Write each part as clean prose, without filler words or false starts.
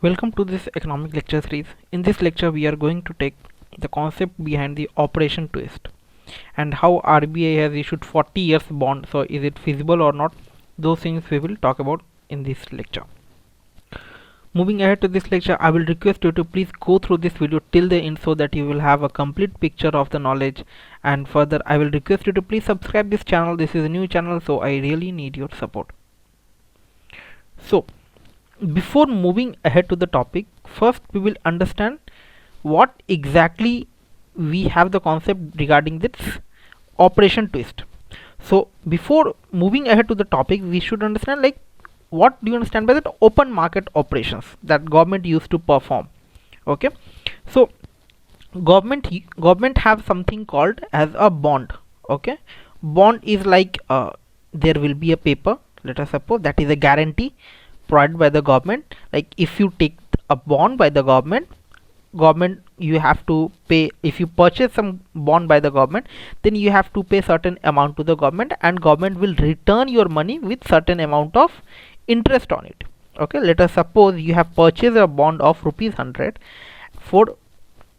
Welcome to this economic lecture series. In this lecture, we are going to take the concept behind the operation twist and how RBI has issued 40 years bond. So, is it feasible or not? Those things we will talk about in this lecture. Moving ahead to this lecture, I will request you to please go through this video till the end so that you will have a complete picture of the knowledge. And further, I will request you to please subscribe this channel. This is a new channel, so I really need your support. So, before moving ahead to the topic, first we will understand what exactly we have the concept regarding this operation twist. So before moving ahead to the topic, we should understand like what do you understand by that open market operations that government used to perform. Okay, so government have something called as a bond. Okay, bond is like there will be a paper, let us suppose, that is a guarantee provided by the government. Like if you take a bond by the government, you have to pay. If you purchase some bond by the government, then you have to pay certain amount to the government, and government will return your money with certain amount of interest on it. Okay, let us suppose you have purchased a bond of rupees 100 for,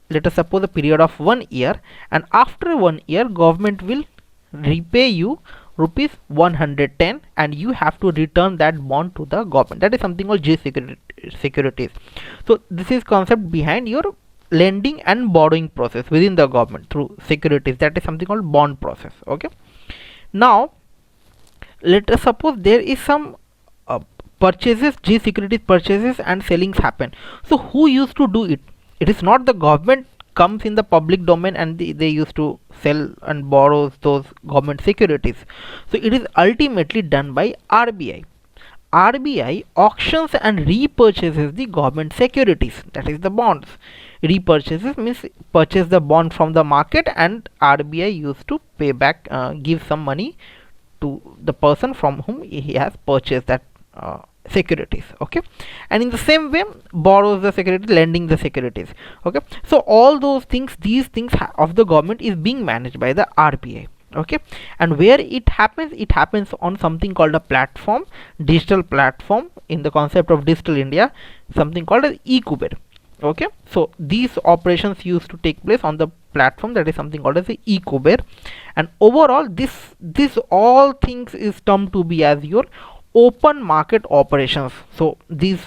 let us suppose, a period of 1 year, and after 1 year government will repay you rupees 110 and you have to return that bond to the government. That is something called securities. So this is concept behind your lending and borrowing process within the government through securities. That is something called bond process. Okay, now let us suppose there is some purchases, securities purchases and sellings happen. So who used to do it? It is not the government comes in the public domain and they used to sell and borrow those government securities. So it is ultimately done by RBI. RBI auctions and repurchases the government securities, that is the bonds. Repurchases means purchase the bond from the market, and RBI used to pay back, give some money to the person from whom he has purchased that securities. Okay, and in the same way borrows the security, lending the securities. Okay, so all those things, these things of the government is being managed by the RBI. Okay, and where it happens on something called a platform, digital platform, in the concept of Digital India, something called as e-Kuber. Okay, so these operations used to take place on the platform, that is something called as the e-Kuber, and overall this all things is termed to be as your open market operations. So these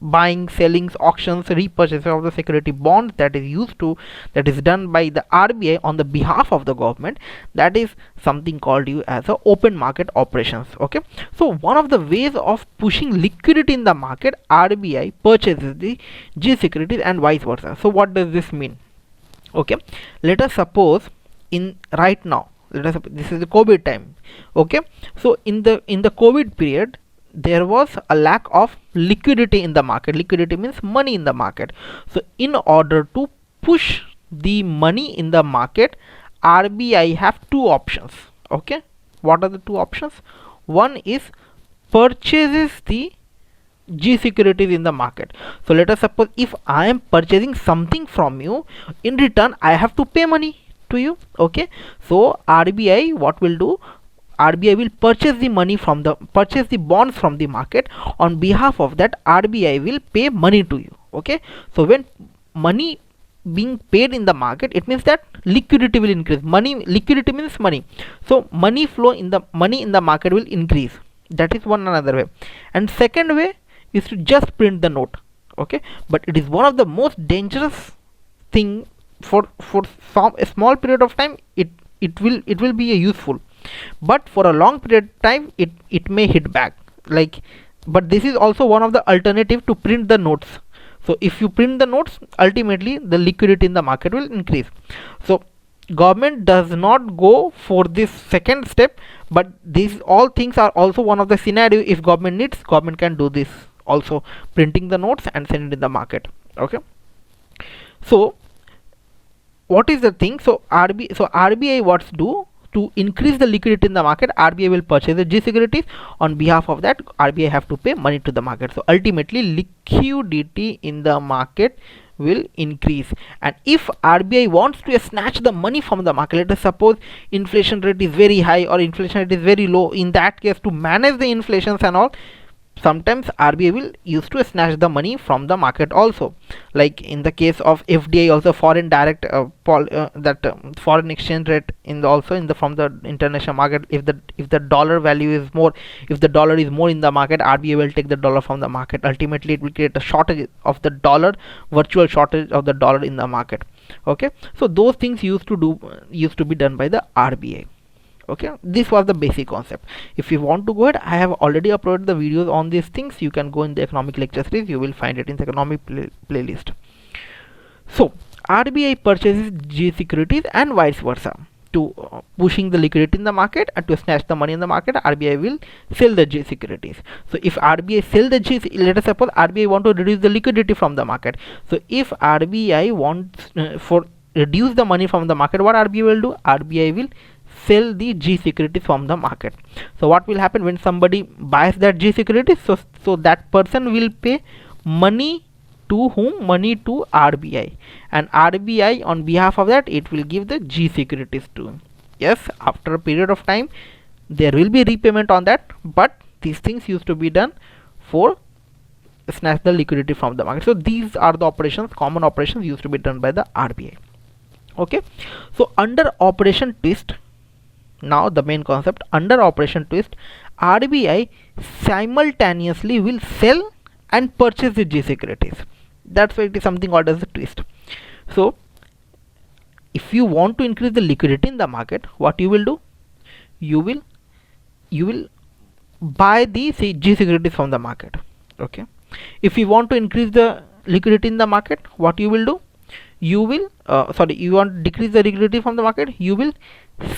buying, sellings, auctions, repurchase of the security bonds, that is done by the RBI on the behalf of the government, that is something called you as a open market operations. Okay, so one of the ways of pushing liquidity in the market, RBI purchases the G securities and vice versa. So what does this mean? Okay, let us suppose in right now, this is the COVID time. Okay, so in the COVID period there was a lack of liquidity in the market. Liquidity means money in the market. So in order to push the money in the market, RBI have two options. Okay, what are the two options? One is purchases the G securities in the market. So let us suppose if I am purchasing something from you, in return I have to pay money to you. Okay, so RBI what will do? RBI will purchase the bonds from the market. On behalf of that, RBI will pay money to you. Okay, so when money being paid in the market, it means that liquidity will increase. Liquidity means money, so money in the market will increase. That is one another way. And second way is to just print the note. Okay, but it is one of the most dangerous thing. For a small period of time it will be useful, but for a long period of time it may hit back. Like, but this is also one of the alternative to print the notes. So if you print the notes, ultimately the liquidity in the market will increase. So government does not go for this second step, but these all things are also one of the scenario. If government needs, government can do this also, printing the notes and send it in the market. Okay, so what is the thing? So RBI what's do to increase the liquidity in the market? RBI will purchase the G securities. On behalf of that, RBI have to pay money to the market. So ultimately liquidity in the market will increase. And if RBI wants to snatch the money from the market, let us suppose inflation rate is very high or inflation rate is very low, in that case, to manage the inflations and all, sometimes RBI will use to snatch the money from the market also, like in the case of FDI also, foreign direct foreign exchange rate in the also in the from the international market. If the dollar value is more, if the dollar is more in the market, RBI will take the dollar from the market. Ultimately it will create a shortage of the dollar, virtual shortage of the dollar in the market. Okay, so those things used to be done by the RBI. Okay, this was the basic concept. If you want to go ahead, I have already uploaded the videos on these things. You can go in the economic lecture series, you will find it in the economic playlist. So RBI purchases G securities and vice versa. To pushing the liquidity in the market and to snatch the money in the market, RBI will sell the G securities. So if RBI sell the G, let us suppose RBI want to reduce the liquidity from the market. So if RBI wants for reduce the money from the market, what RBI will do? RBI will sell the G securities from the market. So what will happen when somebody buys that G securities? So that person will pay money to whom? Money to RBI, and RBI on behalf of that it will give the G securities to. Yes, after a period of time there will be repayment on that, but these things used to be done for snatch the liquidity from the market. So these are the operations, common operations used to be done by the RBI. Okay, so under operation twist, now the main concept, under operation twist, RBI simultaneously will sell and purchase the G securities. That's why it is something called as a twist. So if you want to increase the liquidity in the market, what you will do? You will buy the G securities from the market. Okay, if you want to increase the liquidity in the market, what you will do? You will you want to decrease the liquidity from the market, you will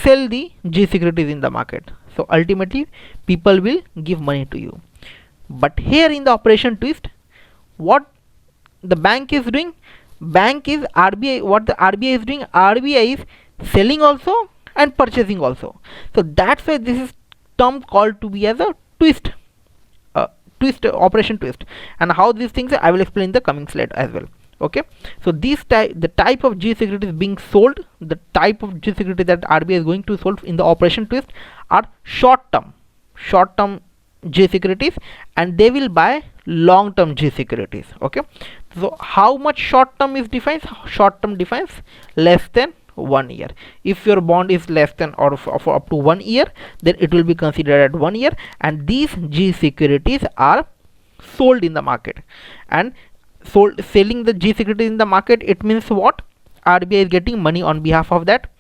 sell the G securities in the market. So ultimately people will give money to you. But here in the operation twist, what the bank is doing, bank is RBI, what the RBI is doing, RBI is selling also and purchasing also. So that's why this is term called to be as a twist, operation twist. And how these things I will explain in the coming slide as well. Okay, so the type of G securities being sold, the type of G security that RBI is going to sold in the operation twist are short term G securities, and they will buy long term G securities. Okay, so how much short term is defined? Short term defines less than 1 year. If your bond is less than or for up to 1 year, then it will be considered at 1 year, and these G securities are sold in the market. And selling the G securities in the market, it means what? RBI is getting money on behalf of that,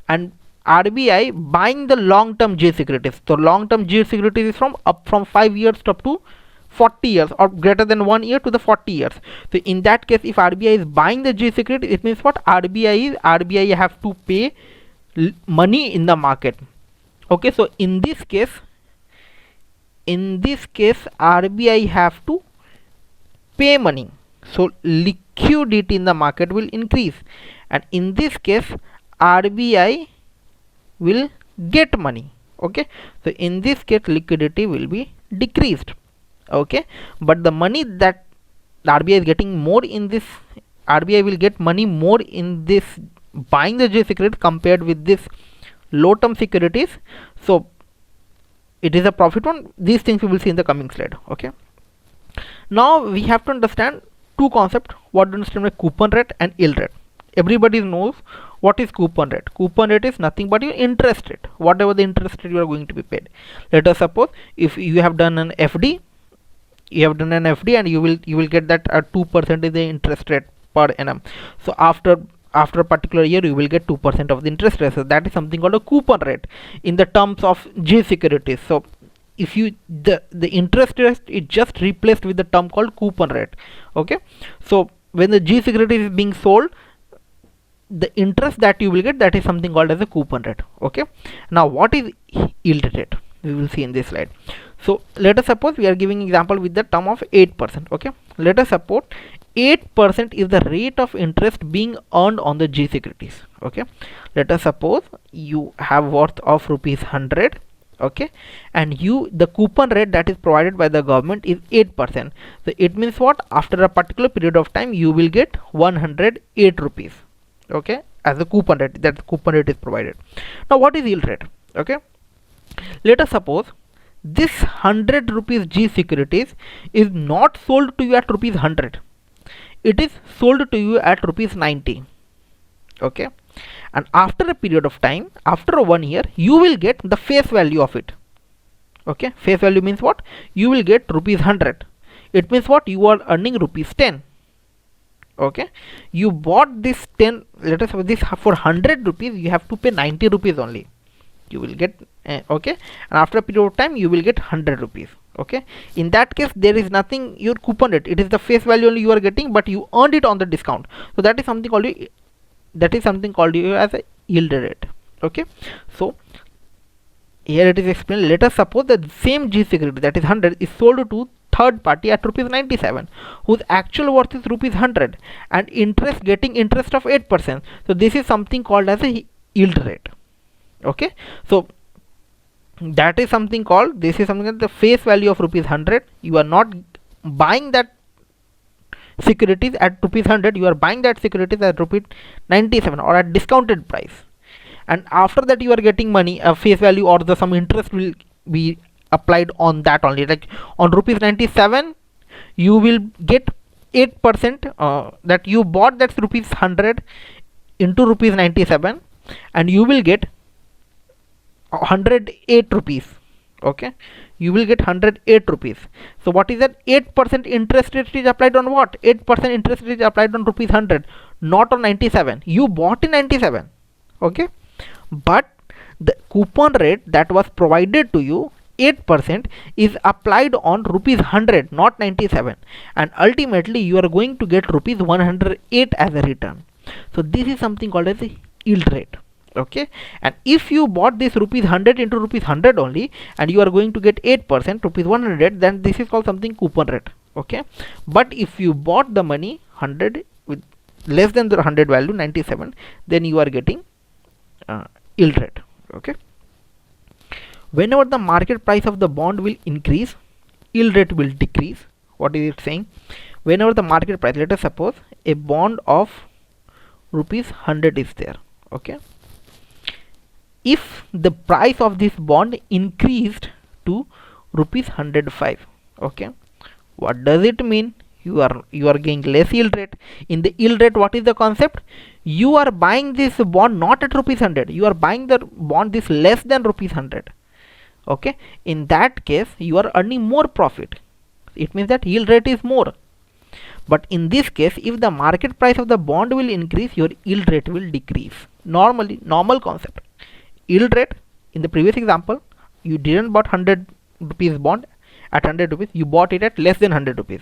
and RBI buying the long term G securities. So long term G securities is from 5 years to up to 40 years, or greater than 1 year to the 40 years. So in that case, if RBI is buying the G security, it means what? RBI have to pay money in the market. Okay, so in this case RBI have to pay money, so liquidity in the market will increase, and in this case RBI will get money. Okay, so in this case liquidity will be decreased. Okay, but the money that RBI is getting more in this, RBI will get money more in this buying the G securities compared with this low term securities. So it is a profit one. These things we will see in the coming slide. Okay, now we have to understand two concepts. What to understand by coupon rate and yield rate. Everybody knows what is coupon rate. Coupon rate is nothing but your interest rate, whatever the interest rate you are going to be paid. Let us suppose if you have done an FD, and you will get that 2% is the interest rate per annum. So after a particular year you will get 2% of the interest rate. So that is something called a coupon rate in the terms of G securities. So if you the interest rate is just replaced with the term called coupon rate. Okay, so when the G security is being sold, the interest that you will get, that is something called as a coupon rate. Okay, now what is yield rate? We will see in this slide. So let us suppose we are giving example with the term of 8%. Okay, let us suppose 8% is the rate of interest being earned on the G securities. Okay, let us suppose you have worth of ₹100. Okay, and the coupon rate that is provided by the government is 8%. So it means what? After a particular period of time you will get ₹108. Okay, as a coupon rate, that coupon rate is provided. Now what is yield rate? Okay, let us suppose this 100 rupees G securities is not sold to you at rupees 100. It is sold to you at rupees 90. Okay, and after a period of time, after 1 year, you will get the face value of it. Okay, face value means what? You will get rupees 100. It means what? You are earning rupees 10. Okay, you bought this 10, let us say this for 100 rupees, you have to pay 90 rupees only. You will get okay, and after a period of time you will get 100 rupees. Okay, in that case there is nothing your coupon rate, it is the face value only you are getting, but you earned it on the discount. So that is something called you as a yield rate. Okay, so here it is explained. Let us suppose that the same G security, that is 100, is sold to third party at rupees 97, whose actual worth is rupees 100, and getting interest of 8%. So this is something called as a yield rate. Okay, so that is something called, this is something like the face value of rupees 100. You are not buying that securities at rupees 100, you are buying that securities at rupees 97 or at discounted price, and after that you are getting money, a face value or the some interest will be applied on that only. Like on rupees 97 you will get 8%, that you bought that rupees 100 into rupees 97, and you will get 108 rupees. Okay, you will get 108 rupees. So what is that? 8% interest rate is applied on what? 8% interest rate is applied on rupees 100, not on 97. You bought in 97. Okay, but the coupon rate that was provided to you, 8%, is applied on rupees 100, not 97, and ultimately you are going to get rupees 108 as a return. So this is something called as a yield rate. Okay, and if you bought this rupees 100 into rupees 100 only, and you are going to get 8%, rupees 100, then this is called something coupon rate. Okay, but if you bought the money 100 with less than the 100 value, 97, then you are getting yield rate. Okay, whenever the market price of the bond will increase, yield rate will decrease. What is it saying? Whenever the market price, let us suppose a bond of rupees 100 is there. Okay, if the price of this bond increased to rupees 105, okay, what does it mean? You are getting less yield rate. In the yield rate, what is the concept? You are buying this bond not at rupees 100, you are buying the bond this less than rupees 100. Okay, in that case you are earning more profit. It means that yield rate is more. But in this case, if the market price of the bond will increase, your yield rate will decrease. Normal concept. Yield rate, in the previous example, you didn't bought 100 rupees bond at 100 rupees, you bought it at less than 100 rupees.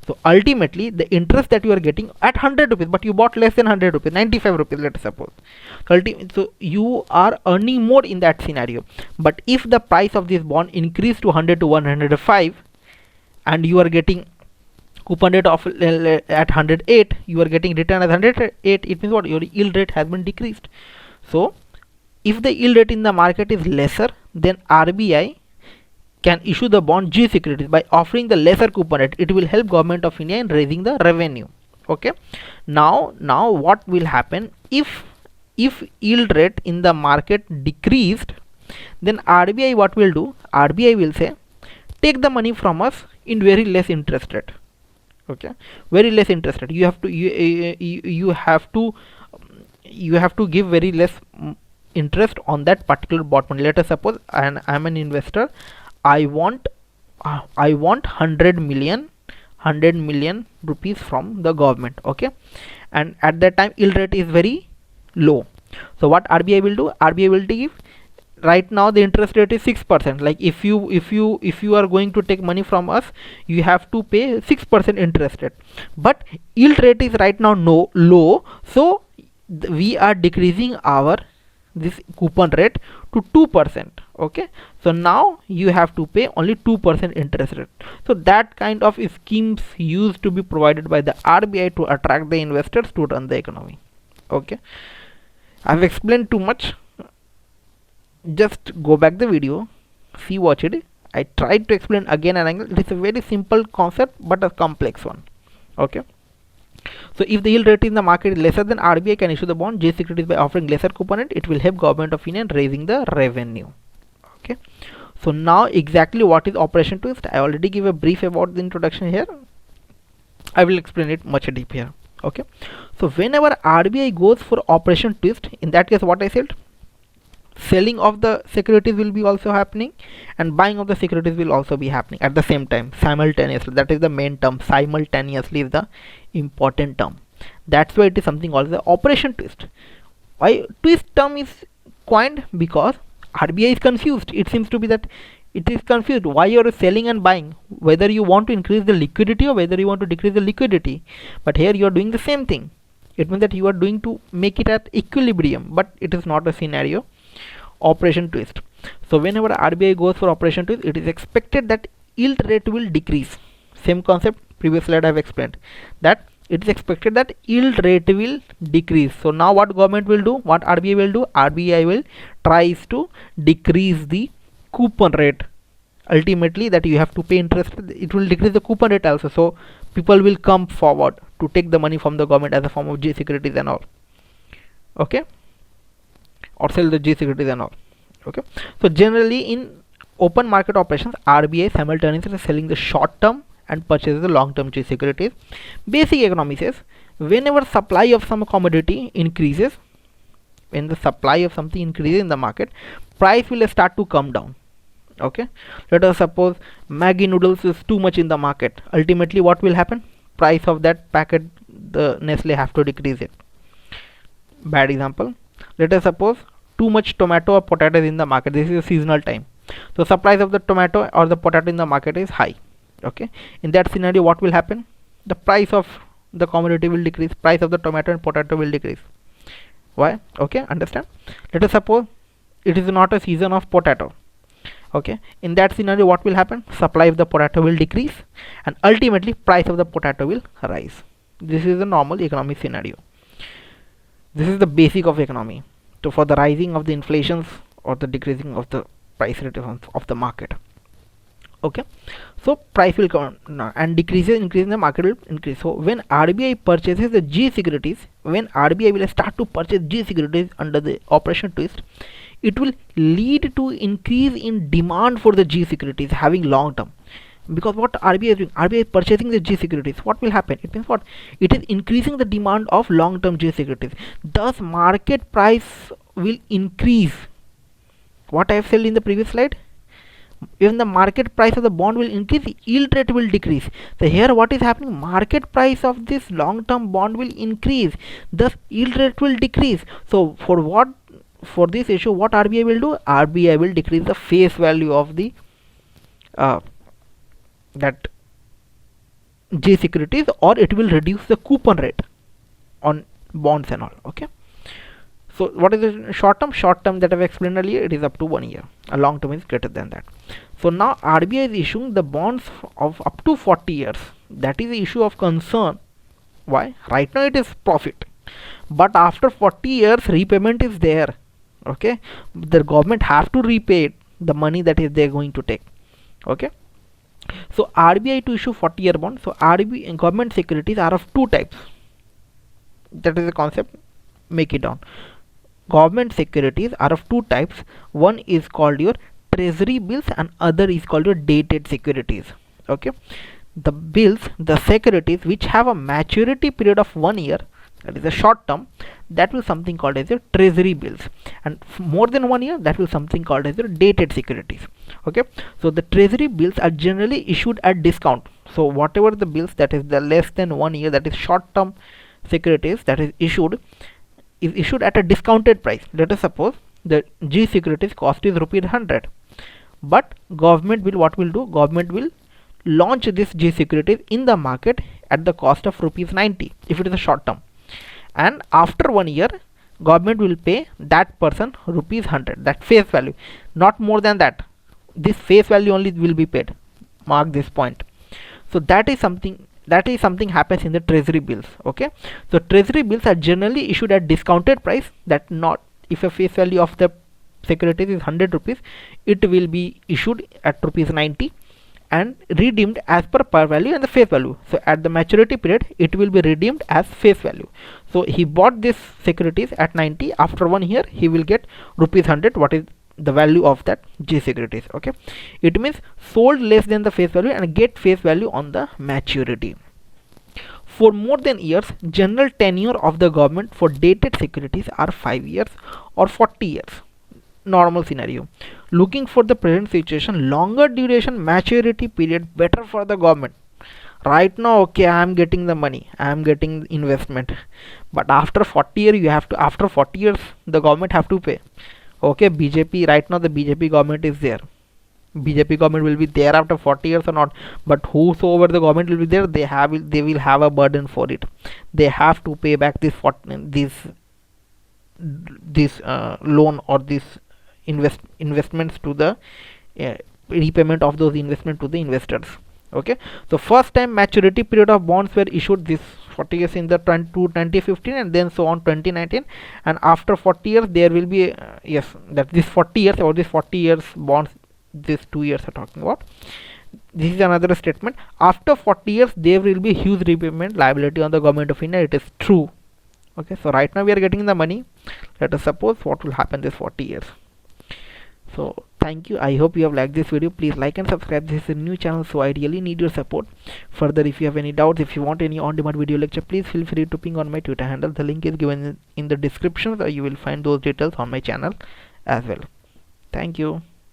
So ultimately the interest that you are getting at 100 rupees, but you bought less than 100 rupees, 95 rupees, let us suppose. So you are earning more in that scenario. But if the price of this bond increased to 100 to 105, and you are getting coupon rate of at 108, you are getting return as 108, it means what? Your yield rate has been decreased. So if the yield rate in the market is lesser, then RBI can issue the bond G securities by offering the lesser coupon rate. It will help Government of India in raising the revenue. Okay, now what will happen if yield rate in the market decreased? Then RBI what will do? RBI will say, take the money from us in very less interest rate. Okay, very less interest rate. You have to give very less interest on that particular bond money. Let us suppose I am an investor. I want 100 million rupees from the government. Okay, and at that time yield rate is very low. So what RBI will do? RBI will give, right now the interest rate is 6%. Like if you are going to take money from us, you have to pay 6% interest rate, but yield rate is right now low, so we are decreasing our this coupon rate to 2%. Okay, so now you have to pay only 2% interest rate. So that kind of schemes used to be provided by the RBI to attract the investors to run the economy. Okay, I've explained too much. Just go back the video, watch it. I tried to explain again and again. It is a very simple concept but a complex one. Okay, so if the yield rate in the market is lesser, than RBI can issue the bond J securities by offering lesser coupon rate. It will help Government of India in raising the revenue. Okay, So now exactly what is operation twist? I already give a brief about the introduction here. I will explain it much deep here. Okay. So whenever RBI goes for operation twist, in that case what I said, selling of the securities will be also happening and buying of the securities will also be happening at the same time, simultaneously. That is the main term. Simultaneously is the important term. That's why it is something called the operation twist. Why twist term is coined? Because RBI is confused. It seems to be that it is confused why you are selling and buying, whether you want to increase the liquidity or whether you want to decrease the liquidity. But here you are doing the same thing. It means that you are doing to make it at equilibrium, but it is not a scenario. Operation twist. So whenever RBI goes for operation twist, it is expected that yield rate will decrease. Same concept, previous slide I have explained, that it is expected that yield rate will decrease. So now what government will do, what RBI will do, RBI will tries to decrease the coupon rate. Ultimately that you have to pay interest, it will decrease the coupon rate also. So people will come forward to take the money from the government as a form of G securities and all. Okay, or sell the G securities and all. Okay, so generally in open market operations, RBI simultaneously is selling the short term and purchases the long term G securities. Basic economy says whenever supply of some commodity increases, when the supply of something increases in the market, price will start to come down. Okay, let us suppose Maggi noodles is too much in the market. Ultimately what will happen? Price of that packet, the Nestle have to decrease it. Bad example. Let us suppose too much tomato or potatoes in the market. This is a seasonal time, so supplies of the tomato or the potato in the market is high. Okay, in that scenario what will happen? The price of the commodity will decrease, price of the tomato and potato will decrease. Why? Okay, understand. Let us suppose it is not a season of potato. Okay, in that scenario what will happen? Supply of the potato will decrease and ultimately price of the potato will rise. This is a normal economic scenario. This is the basic of economy. So for the rising of the inflations or the decreasing of the price rate of the market. Okay, so price will come and decreases, increase in the market will increase. So when RBI purchases the G securities, when RBI will start to purchase G securities under the operation twist, it will lead to increase in demand for the G securities having long term. Because what RBI is doing, RBI is purchasing the G securities, what will happen? It means what? It is increasing the demand of long term G securities. Thus market price will increase. What I have said in the previous slide, even the market price of the bond will increase, yield rate will decrease. So here what is happening? Market price of this long term bond will increase, thus yield rate will decrease. So for what? For this issue what RBI will do? RBI will decrease the face value of the that G securities, or it will reduce the coupon rate on bonds and all. Okay, so what is the short term? Short term that I've explained earlier, it is up to 1 year. A long term is greater than that. So now RBI is issuing the bonds of up to 40 years. That is the issue of concern. Why? Right now it is profit, but after 40 years repayment is there. Okay, the government have to repay the money that is they going to take. Okay, so RBI to issue 40-year bond. So RBI government securities are of two types. That is the concept. Make it down. Government securities are of two types. One is called your treasury bills and other is called your dated securities. Okay, the bills, the securities which have a maturity period of 1 year, that is a short term, that will something called as your treasury bills, and more than 1 year, that will something called as your dated securities. Okay, so the treasury bills are generally issued at discount. So whatever the bills that is the less than 1 year, that is short term securities, that is issued at a discounted price. Let us suppose the G securities cost is rupees 100, but government will what will do? Government will launch this G securities in the market at the cost of rupees 90 if it is a short term, and after 1 year government will pay that person rupees 100, that face value, not more than that. This face value only will be paid. Mark this point. So that is something happens in the treasury bills. Okay, so treasury bills are generally issued at discounted price, that not if a face value of the securities is 100 rupees, it will be issued at rupees 90 and redeemed as per par value and the face value. So at the maturity period it will be redeemed as face value. So he bought this securities at 90, after 1 year he will get rupees 100, what is the value of that J securities. Okay, it means sold less than the face value and get face value on the maturity. For more than years, general tenure of the government for dated securities are 5 years or 40 years. Normal scenario. Looking for the present situation, longer duration maturity period better for the government. Right now, okay, I am getting the money, I am getting investment, but after 40 years you have to, after 40 years the government have to pay. Okay, BJP, right now the BJP government is there, BJP government will be there after 40 years or not, but whosoever the government will be there, they will have a burden for it. They have to pay back this loan or this investments to the repayment of those investment to the investors. Okay, so first time maturity period of bonds were issued this 40 years in the 2015 and then so on 2019, and after 40 years there will be yes, that this 40 years or this 40 years bonds, this 2 years are talking about. This is another statement. After 40 years there will be huge repayment liability on the government of India. It is true. Okay, so right now we are getting the money. Let us suppose what will happen this 40 years. So thank you, I hope you have liked this video. Please like and subscribe. This is a new channel, so I really need your support. Further, if you have any doubts, if you want any on-demand video lecture, please feel free to ping on my Twitter handle. The link is given in the description, so you will find those details on my channel as well. Thank you.